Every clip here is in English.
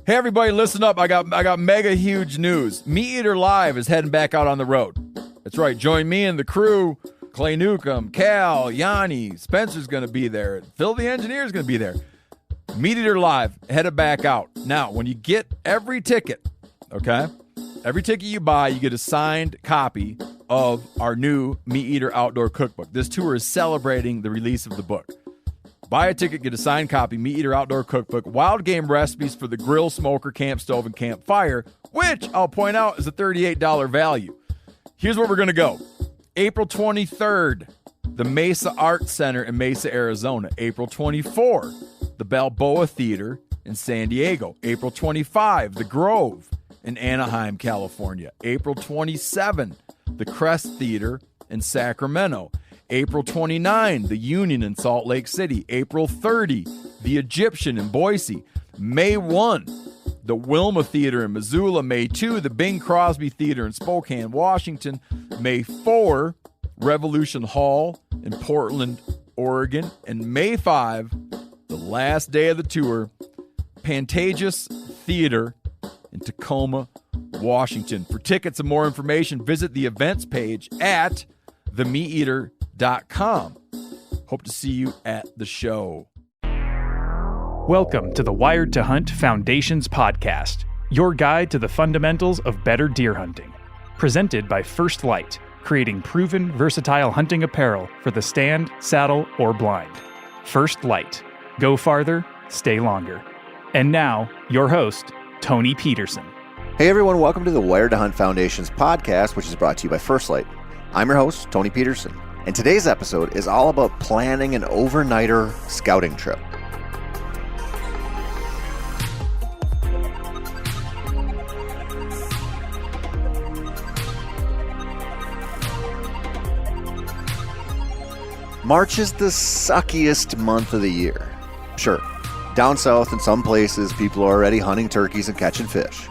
Hey everybody, listen up. I got mega huge news. Meat Eater Live is heading back out on the road. That's right. Join me and the crew. Clay Newcomb, Cal, Yanni, Spencer's going to be there. Phil the Engineer's going to be there. Meat Eater Live, headed back out. Now, when you get every ticket, okay, every ticket you buy, you get a signed copy of our new Meat Eater Outdoor Cookbook. This tour is celebrating the release of the book. Buy a ticket, get a signed copy, Meat Eater Outdoor Cookbook, wild game recipes for the grill, smoker, camp stove, and campfire, which I'll point out is a $38 value. Here's where we're going to go. April 23rd, the Mesa Art Center in Mesa, Arizona. April 24, the Balboa Theater in San Diego. April 25, the Grove in Anaheim, California. April 27, the Crest Theater in Sacramento. April 29, the Union in Salt Lake City. April 30, the Egyptian in Boise. May 1, the Wilma Theater in Missoula. May 2, the Bing Crosby Theater in Spokane, Washington. May 4, Revolution Hall in Portland, Oregon. And May 5, the last day of the tour, Pantages Theater in Tacoma, Washington. For tickets and more information, visit the events page at themeateater.com. Hope to see you at the show. Welcome to the Wired to Hunt Foundations podcast, your guide to the fundamentals of better deer hunting. Presented by First Light, creating proven, versatile hunting apparel for the stand, saddle, or blind. First Light. Go farther, stay longer. And now, your host, Tony Peterson. Hey everyone, welcome to the Wired to Hunt Foundations podcast, which is brought to you by First Light. I'm your host, Tony Peterson, and today's episode is all about planning an overnighter scouting trip. March is the suckiest month of the year. Sure, down south in some places, people are already hunting turkeys and catching fish.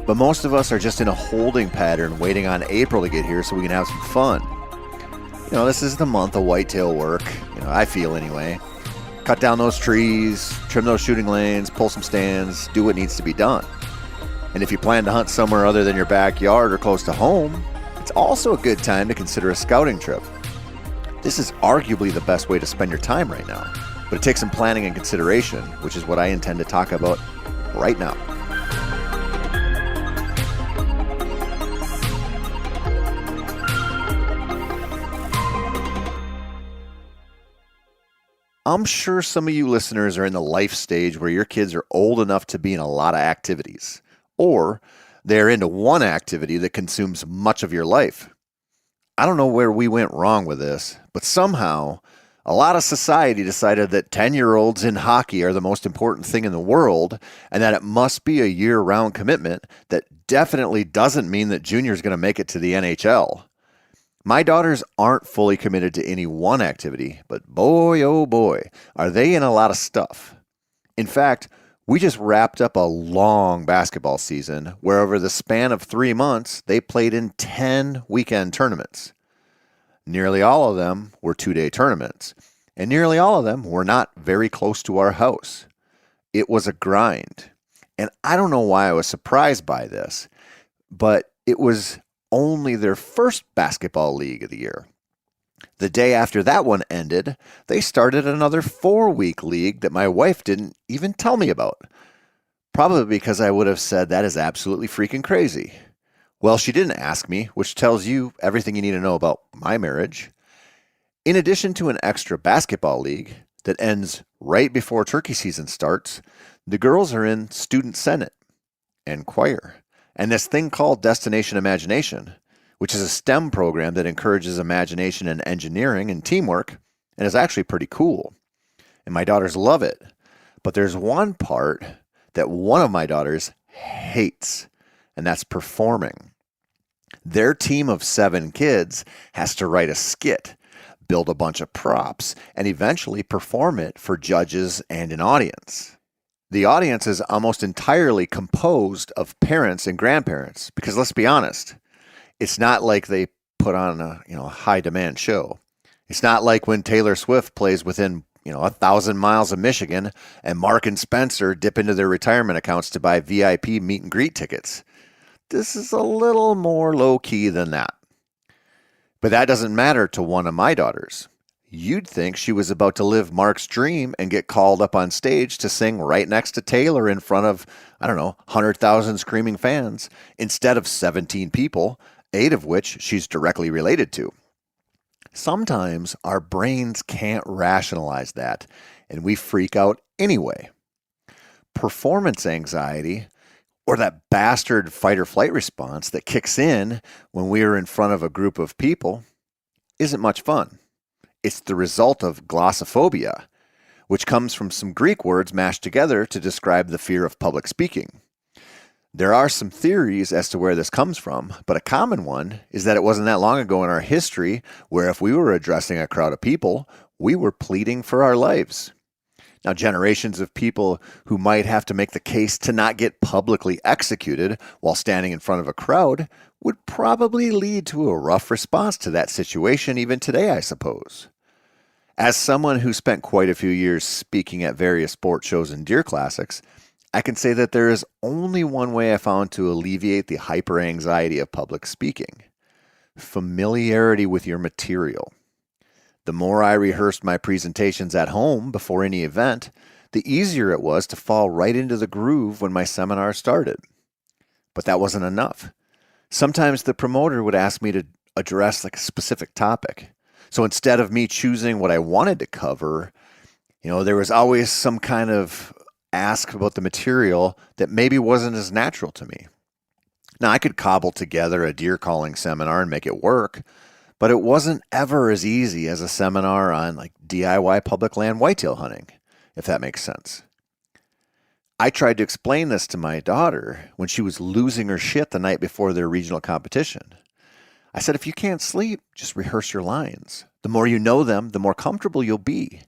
But most of us are just in a holding pattern waiting on April to get here so we can have some fun. You know, this is the month of whitetail work, I feel anyway. Cut down those trees, trim those shooting lanes, pull some stands, do what needs to be done. And if you plan to hunt somewhere other than your backyard or close to home, it's also a good time to consider a scouting trip. This is arguably the best way to spend your time right now, but it takes some planning and consideration, which is what I intend to talk about right now. I'm sure some of you listeners are in the life stage where your kids are old enough to be in a lot of activities, or they're into one activity that consumes much of your life. I don't know where we went wrong with this, but somehow a lot of society decided that 10-year-olds in hockey are the most important thing in the world and that it must be a year-round commitment that definitely doesn't mean that junior's going to make it to the NHL. My daughters aren't fully committed to any one activity, but boy, oh boy, are they in a lot of stuff. In fact, we just wrapped up a long basketball season where over the span of 3 months, they played in 10 weekend tournaments. Nearly all of them were 2-day tournaments, and nearly all of them were not very close to our house. It was a grind, and I don't know why I was surprised by this, but it was only their first basketball league of the year. The day after that one ended, they started another 4-week league that my wife didn't even tell me about. Probably because I would have said that is absolutely freaking crazy. Well, she didn't ask me, which tells you everything you need to know about my marriage. In addition to an extra basketball league that ends right before turkey season starts, the girls are in student senate and choir, and this thing called Destination Imagination, which is a STEM program that encourages imagination and engineering and teamwork, and is actually pretty cool. And my daughters love it. But there's one part that one of my daughters hates, and that's performing. Their team of 7 kids has to write a skit, build a bunch of props, and eventually perform it for judges and an audience. The audience is almost entirely composed of parents and grandparents, because let's be honest, it's not like they put on a high demand show. It's not like when Taylor Swift plays within 1,000 miles of Michigan, and Mark and Spencer dip into their retirement accounts to buy VIP meet and greet tickets. This is a little more low-key than that. But that doesn't matter to one of my daughters. You'd think she was about to live Mark's dream and get called up on stage to sing right next to Taylor in front of, 100,000 screaming fans, instead of 17 people, 8 of which she's directly related to. Sometimes our brains can't rationalize that, and we freak out anyway. Performance anxiety, or that bastard fight or flight response that kicks in when we are in front of a group of people, isn't much fun. It's the result of glossophobia, which comes from some Greek words mashed together to describe the fear of public speaking. There are some theories as to where this comes from, but a common one is that it wasn't that long ago in our history where if we were addressing a crowd of people, we were pleading for our lives. Now, generations of people who might have to make the case to not get publicly executed while standing in front of a crowd would probably lead to a rough response to that situation even today, I suppose. As someone who spent quite a few years speaking at various sport shows and deer classics, I can say that there is only one way I found to alleviate the hyper-anxiety of public speaking: familiarity with your material. The more I rehearsed my presentations at home before any event, the easier it was to fall right into the groove when my seminar started. But that wasn't enough. Sometimes the promoter would ask me to address a specific topic. So instead of me choosing what I wanted to cover, there was always some kind of ask about the material that maybe wasn't as natural to me. Now, I could cobble together a deer calling seminar and make it work, but it wasn't ever as easy as a seminar on DIY public land whitetail hunting, if that makes sense. I tried to explain this to my daughter when she was losing her shit the night before their regional competition. I said, if you can't sleep, just rehearse your lines. The more you know them, the more comfortable you'll be.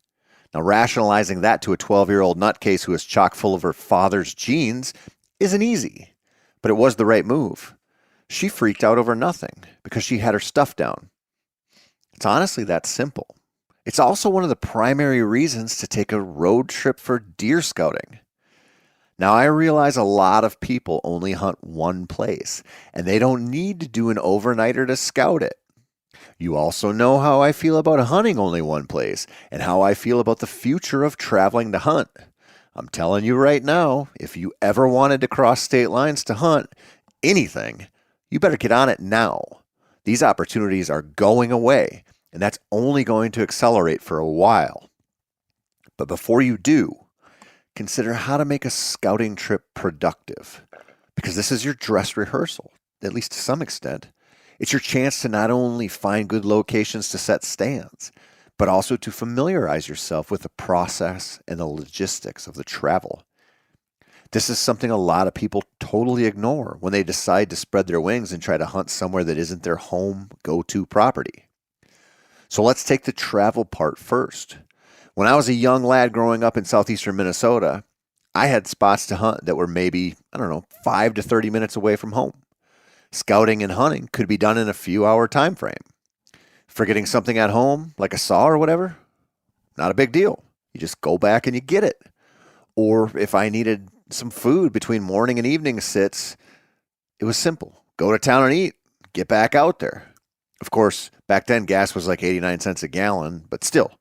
Now, rationalizing that to a 12-year-old nutcase who is chock full of her father's genes isn't easy, but it was the right move. She freaked out over nothing because she had her stuff down. It's honestly that simple. It's also one of the primary reasons to take a road trip for deer scouting. Now, I realize a lot of people only hunt one place, and they don't need to do an overnighter to scout it. You also know how I feel about hunting only one place, and how I feel about the future of traveling to hunt. I'm telling you right now, if you ever wanted to cross state lines to hunt anything, you better get on it now. These opportunities are going away, and that's only going to accelerate for a while. But before you do, consider how to make a scouting trip productive, because this is your dress rehearsal, at least to some extent. It's your chance to not only find good locations to set stands, but also to familiarize yourself with the process and the logistics of the travel. This is something a lot of people totally ignore when they decide to spread their wings and try to hunt somewhere that isn't their home go-to property. So let's take the travel part first. When I was a young lad growing up in southeastern Minnesota, I had spots to hunt that were maybe, 5 to 30 minutes away from home. Scouting and hunting could be done in a few-hour time frame. Forgetting something at home, like a saw or whatever, not a big deal. You just go back and you get it. Or if I needed some food between morning and evening sits, it was simple. Go to town and eat, get back out there. Of course, back then gas was like 89 cents a gallon, but still.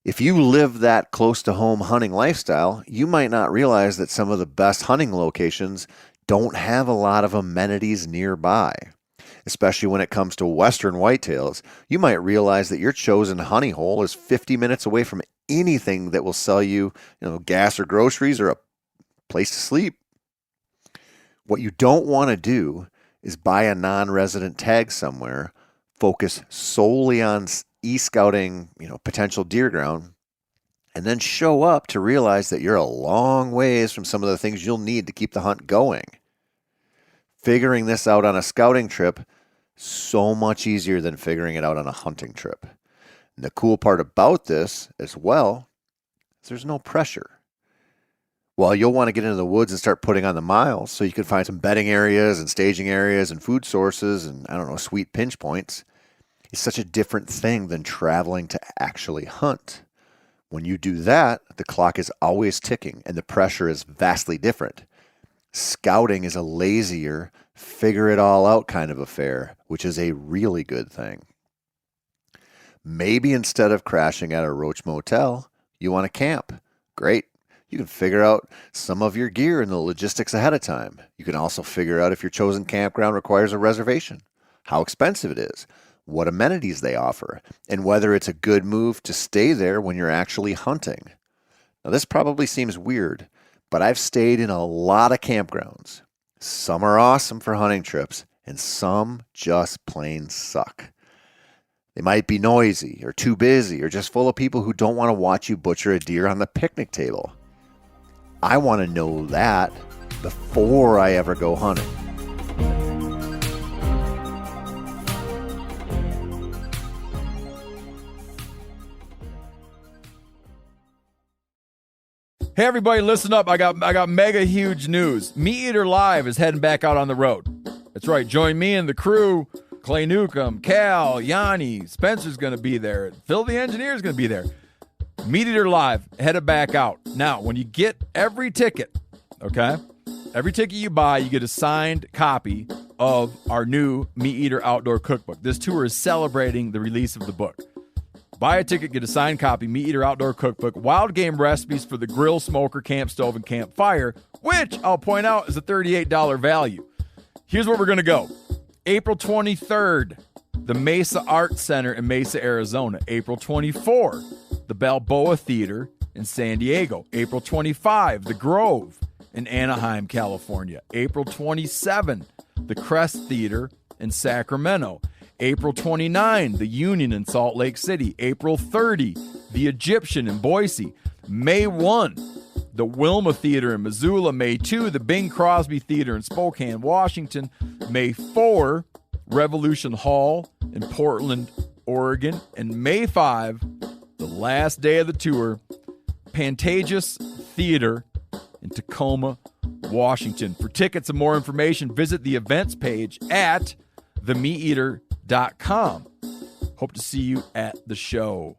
If you live that close to home hunting lifestyle, you might not realize that some of the best hunting locations don't have a lot of amenities nearby. Especially when it comes to western whitetails, you might realize that your chosen honey hole is 50 minutes away from anything that will sell you, gas or groceries or a place to sleep. What you don't want to do is buy a non-resident tag somewhere, focus solely on e-scouting, potential deer ground, and then show up to realize that you're a long ways from some of the things you'll need to keep the hunt going. Figuring this out on a scouting trip, so much easier than figuring it out on a hunting trip. And the cool part about this as well is there's no pressure. While you'll want to get into the woods and start putting on the miles so you can find some bedding areas and staging areas and food sources and, sweet pinch points, it's such a different thing than traveling to actually hunt. When you do that, the clock is always ticking and the pressure is vastly different. Scouting is a lazier, figure it all out kind of affair, which is a really good thing. Maybe instead of crashing at a Roach Motel, you want to camp. Great. You can figure out some of your gear and the logistics ahead of time. You can also figure out if your chosen campground requires a reservation, how expensive it is, what amenities they offer, and whether it's a good move to stay there when you're actually hunting. Now, this probably seems weird, but I've stayed in a lot of campgrounds. Some are awesome for hunting trips, and some just plain suck. They might be noisy, or too busy, or just full of people who don't want to watch you butcher a deer on the picnic table. I want to know that before I ever go hunting. Hey everybody, listen up. I got mega huge news. Meat Eater Live is heading back out on the road. That's right. Join me and the crew. Clay Newcomb, Cal, Yanni, Spencer's going to be there. Phil the engineer's going to be there. Meat Eater Live headed back out. Now, when you get every ticket, okay? Every ticket you buy, you get a signed copy of our new Meat Eater Outdoor Cookbook. This tour is celebrating the release of the book. Buy a ticket, get a signed copy, Meat Eater Outdoor Cookbook, wild game recipes for the grill, smoker, camp stove, and campfire, which I'll point out is a $38 value. Here's where we're going to go. April 23rd, the Mesa Arts Center in Mesa, Arizona. April 24, the Balboa Theater in San Diego. April 25, the Grove in Anaheim, California. April 27, the Crest Theater in Sacramento. April 29, the Union in Salt Lake City. April 30, the Egyptian in Boise. May 1, the Wilma Theater in Missoula. May 2, the Bing Crosby Theater in Spokane, Washington. May 4, Revolution Hall in Portland, Oregon. And May 5, the last day of the tour, Pantages Theater in Tacoma, Washington. For tickets and more information, visit the events page at themeateater.com. Hope to see you at the show.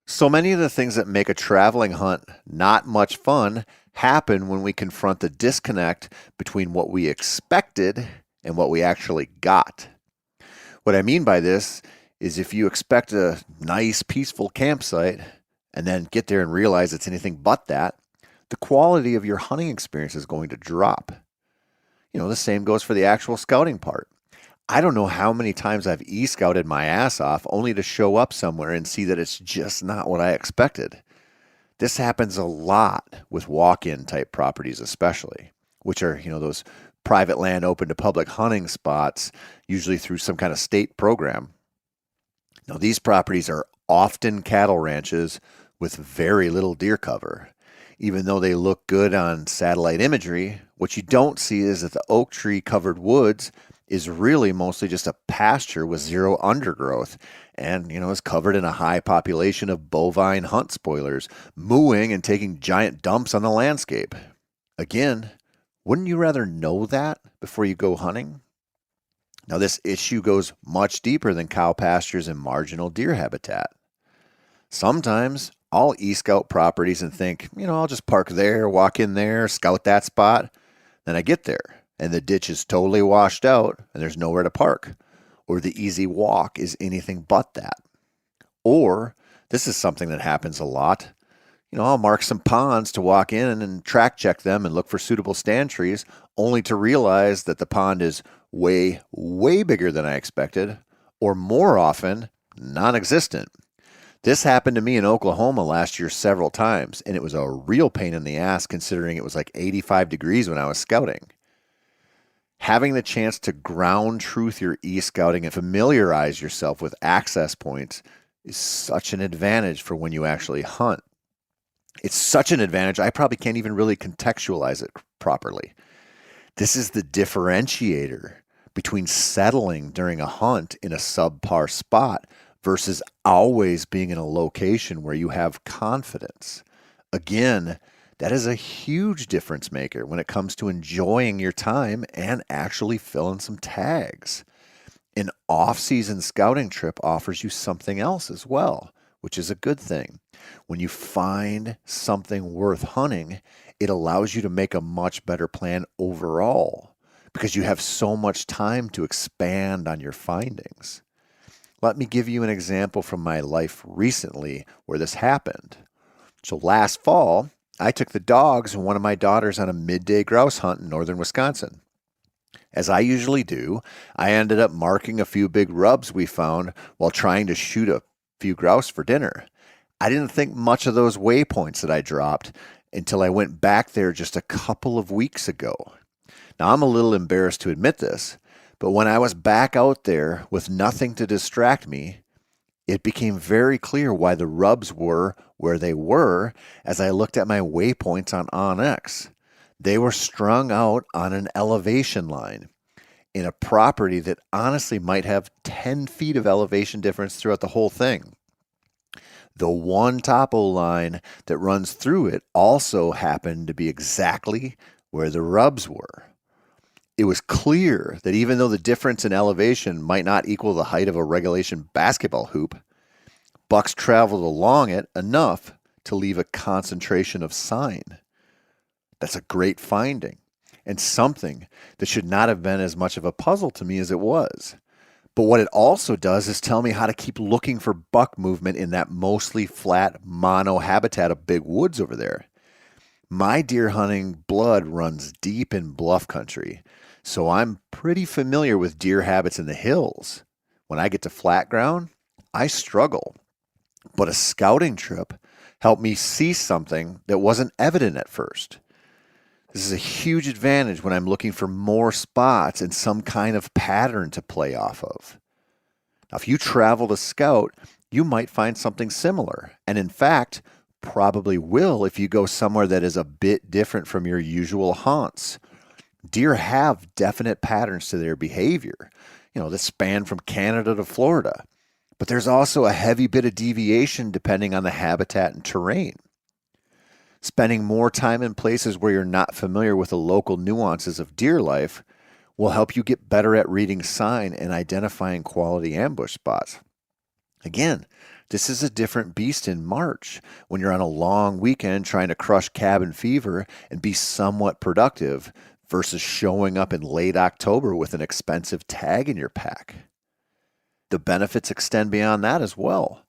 So many of the things that make a traveling hunt not much fun happen when we confront the disconnect between what we expected and what we actually got. What I mean by this is if you expect a nice, peaceful campsite and then get there and realize it's anything but that, the quality of your hunting experience is going to drop. You know, the same goes for the actual scouting part. I don't know how many times I've e-scouted my ass off only to show up somewhere and see that it's just not what I expected. This happens a lot with walk-in type properties especially, which are, those private land open to public hunting spots, usually through some kind of state program. Now, these properties are often cattle ranches with very little deer cover. Even though they look good on satellite imagery, what you don't see is that the oak tree covered woods is really mostly just a pasture with zero undergrowth and, is covered in a high population of bovine hunt spoilers, mooing and taking giant dumps on the landscape. Again, wouldn't you rather know that before you go hunting? Now, this issue goes much deeper than cow pastures and marginal deer habitat. Sometimes I'll e-scout properties and think, I'll just park there, walk in there, scout that spot. Then I get there and the ditch is totally washed out and there's nowhere to park. Or the easy walk is anything but that. Or, this is something that happens a lot, I'll mark some ponds to walk in and track check them and look for suitable stand trees, only to realize that the pond is way, way bigger than I expected, or more often, non-existent. This happened to me in Oklahoma last year several times, and it was a real pain in the ass considering it was like 85 degrees when I was scouting. Having the chance to ground truth your e-scouting and familiarize yourself with access points is such an advantage for when you actually hunt. It's such an advantage, I probably can't even really contextualize it properly. This is the differentiator between settling during a hunt in a subpar spot versus always being in a location where you have confidence. Again, that is a huge difference maker when it comes to enjoying your time and actually filling some tags. An off-season scouting trip offers you something else as well, which is a good thing. When you find something worth hunting, it allows you to make a much better plan overall because you have so much time to expand on your findings. Let me give you an example from my life recently where this happened. So last fall, I took the dogs and one of my daughters on a midday grouse hunt in northern Wisconsin. As I usually do, I ended up marking a few big rubs we found while trying to shoot a few grouse for dinner. I didn't think much of those waypoints that I dropped until I went back there just a couple of weeks ago. Now, I'm a little embarrassed to admit this, but when I was back out there with nothing to distract me, it became very clear why the rubs were where they were as I looked at my waypoints on OnX. They were strung out on an elevation line in a property that honestly might have 10 feet of elevation difference throughout the whole thing. The one topo line that runs through it also happened to be exactly where the rubs were. It was clear that even though the difference in elevation might not equal the height of a regulation basketball hoop, bucks traveled along it enough to leave a concentration of sign. That's a great finding, and something that should not have been as much of a puzzle to me as it was. But what it also does is tell me how to keep looking for buck movement in that mostly flat mono habitat of big woods over there. My deer hunting blood runs deep in bluff country, so I'm pretty familiar with deer habits in the hills. When I get to flat ground, I struggle. But a scouting trip helped me see something that wasn't evident at first. This is a huge advantage when I'm looking for more spots and some kind of pattern to play off of. Now, if you travel to scout, you might find something similar, and in fact, probably will if you go somewhere that is a bit different from your usual haunts. Deer have definite patterns to their behavior, that span from Canada to Florida. But there's also a heavy bit of deviation depending on the habitat and terrain. Spending more time in places where you're not familiar with the local nuances of deer life will help you get better at reading sign and identifying quality ambush spots. Again, this is a different beast in March when you're on a long weekend trying to crush cabin fever and be somewhat productive versus showing up in late October with an expensive tag in your pack. The benefits extend beyond that as well.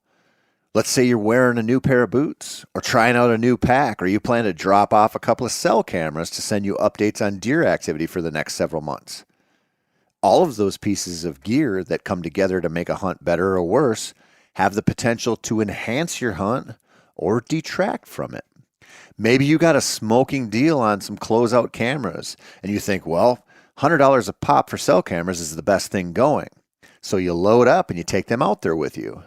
Let's say you're wearing a new pair of boots or trying out a new pack, or you plan to drop off a couple of cell cameras to send you updates on deer activity for the next several months. All of those pieces of gear that come together to make a hunt better or worse have the potential to enhance your hunt or detract from it. Maybe you got a smoking deal on some closeout cameras and you think, well, $100 a pop for cell cameras is the best thing going. So you load up and you take them out there with you.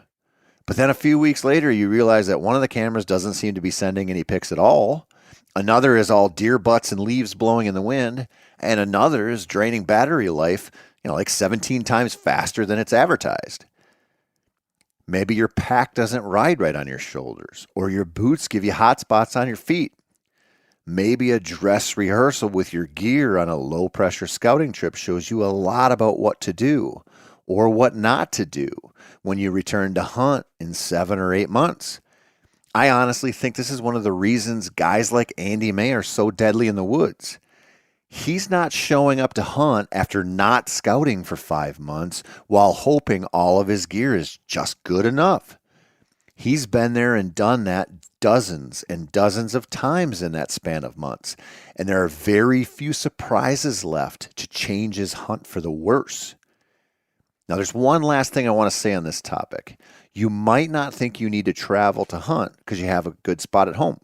But then a few weeks later, you realize that one of the cameras doesn't seem to be sending any pics at all. Another is all deer butts and leaves blowing in the wind. And another is draining battery life, like 17 times faster than it's advertised. Maybe your pack doesn't ride right on your shoulders, or your boots give you hot spots on your feet. Maybe a dress rehearsal with your gear on a low-pressure scouting trip shows you a lot about what to do or what not to do when you return to hunt in 7 or 8 months. I honestly think this is one of the reasons guys like Andy May are so deadly in the woods. He's not showing up to hunt after not scouting for 5 months while hoping all of his gear is just good enough. He's been there and done that dozens and dozens of times in that span of months, and there are very few surprises left to change his hunt for the worse. Now, there's one last thing I want to say on this topic. You might not think you need to travel to hunt because you have a good spot at home.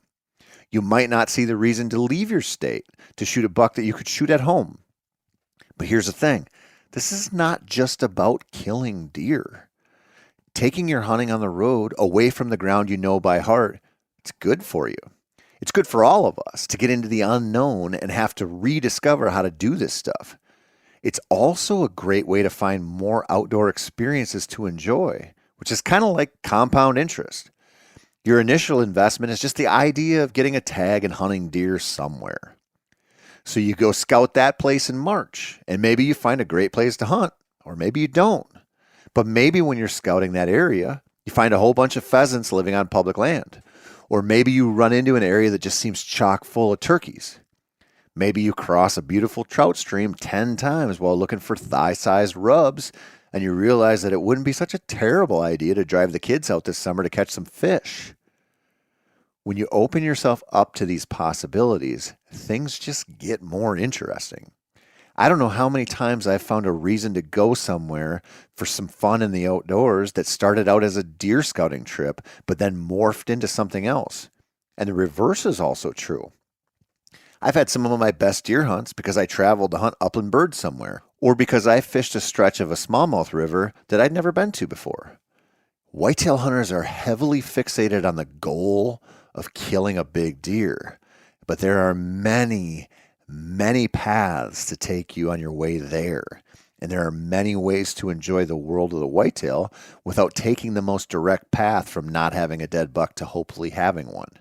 You might not see the reason to leave your state to shoot a buck that you could shoot at home. But here's the thing. This is not just about killing deer. Taking your hunting on the road away from the ground you know by heart, it's good for you. It's good for all of us to get into the unknown and have to rediscover how to do this stuff. It's also a great way to find more outdoor experiences to enjoy, which is kind of like compound interest. Your initial investment is just the idea of getting a tag and hunting deer somewhere. So you go scout that place in March, and maybe you find a great place to hunt, or maybe you don't. But maybe when you're scouting that area, You find a whole bunch of pheasants living on public land. Or maybe you run into an area that just seems chock full of turkeys. Maybe you cross a beautiful trout stream 10 times while looking for thigh-sized rubs, and you realize that it wouldn't be such a terrible idea to drive the kids out this summer to catch some fish. When you open yourself up to these possibilities, things just get more interesting. I don't know how many times I've found a reason to go somewhere for some fun in the outdoors that started out as a deer scouting trip, but then morphed into something else. And the reverse is also true. I've had some of my best deer hunts because I traveled to hunt upland birds somewhere, or because I fished a stretch of a smallmouth river that I'd never been to before. Whitetail hunters are heavily fixated on the goal of killing a big deer, but there are many paths to take you on your way there. And there are many ways to enjoy the world of the whitetail without taking the most direct path from not having a dead buck to hopefully having one.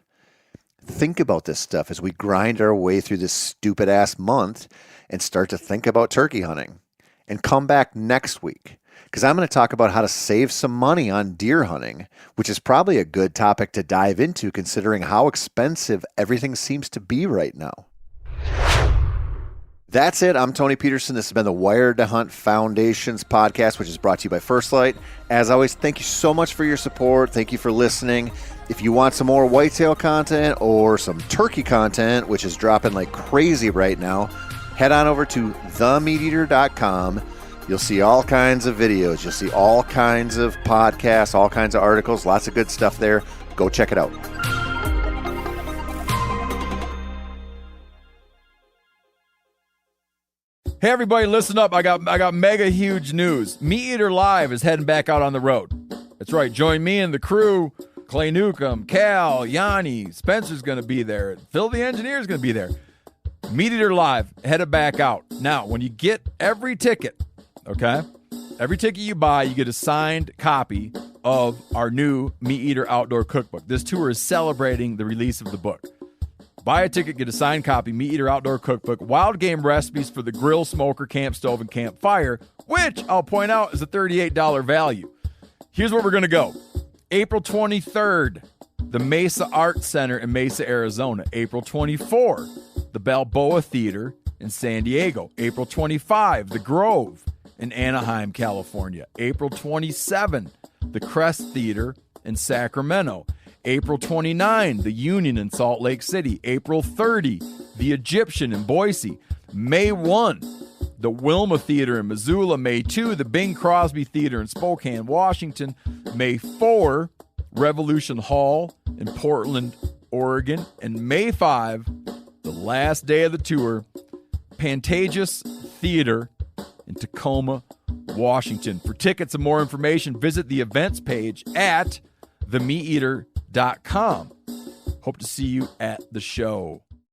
Think about this stuff as we grind our way through this stupid ass month and start to think about turkey hunting. And come back next week, because I'm going to talk about how to save some money on deer hunting, which is probably a good topic to dive into considering how expensive everything seems to be right now. That's it. I'm Tony Peterson. This has been the Wired to Hunt Foundations podcast, which is brought to you by First Light. As always, thank you so much for your support. Thank you for listening. If you want some more whitetail content or some turkey content, which is dropping like crazy right now, head on over to themeateater.com. You'll see all kinds of videos. You'll see all kinds of podcasts, all kinds of articles, lots of good stuff there. Go check it out. Hey everybody, listen up. I got mega huge news. Meat Eater Live is heading back out on the road. That's right. Join me and the crew. Clay Newcomb, Cal, Yanni, Spencer's going to be there. Phil the engineer's going to be there. Meat Eater Live headed back out. Now, when you get every ticket, okay, every ticket you buy, you get a signed copy of our new Meat Eater Outdoor Cookbook. This tour is celebrating the release of the book. Buy a ticket, get a signed copy, Meat Eater Outdoor Cookbook, wild game recipes for the grill, smoker, camp stove, and campfire, which I'll point out is a $38 value. Here's where we're going to go. April 23rd, the Mesa Arts Center in Mesa, Arizona. April 24, the Balboa Theater in San Diego. April 25, the Grove in Anaheim, California. April 27, the Crest Theater in Sacramento. April 29, the Union in Salt Lake City. April 30, the Egyptian in Boise. May 1, the Wilma Theater in Missoula. May 2, the Bing Crosby Theater in Spokane, Washington. May 4, Revolution Hall in Portland, Oregon. And May 5, the last day of the tour, Pantages Theater in Tacoma, Washington. For tickets and more information, visit the events page at themeateater.com. Hope to see you at the show.